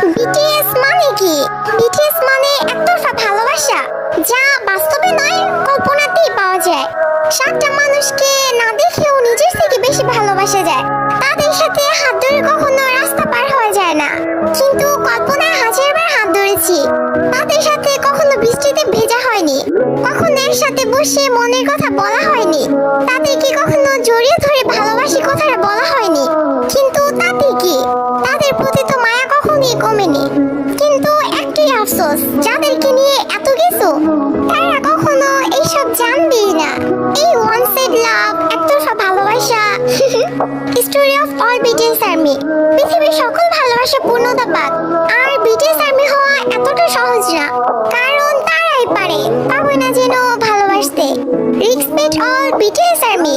BTS মানে কি? BTS মানে একতরফা ভালোবাসা, যা বাস্তবে নয় কল্পনাতেই পাওয়া যায়। সাতটা মানুষকে না দেখেও নিজের থেকে বেশি ভালোবাসা যায়। তাদের সাথে হাত ধরে কখনো রাস্তা পার হওয়া যায় না, কিন্তু কল্পনায় হাজারবার হাত ধরেছি। তাদের সাথে কখনো বৃষ্টিতে ভেজা হয়নি, কখনো একসাথে বসে মনের কথা বলা হয়নি, তাদেরকে কখনো জড়িয়ে ধরে ভালোবাসি কথাটা বলা হয়নি। কিন্তু তাতে কি, তাদের প্রতি তো মায়া কখনোই কমেনি। কিন্তু একটাই আফসোস, যাদেরকে নিয়ে এত কিছু, তারা কখনো এইসব জানবেই না। এই ওয়ান সাইড লাভ, একতরফা ভালোবাসা। Story of all BTS army. পৃথিবীর সকল ভালোবাসা পূর্ণতা পাক, আর বিটিএস আর্মি হওয়া এতটা সহজ না, কারণ তারাই পারে, পাবে না যেন ভালোবাসতে। Respect all BTS army.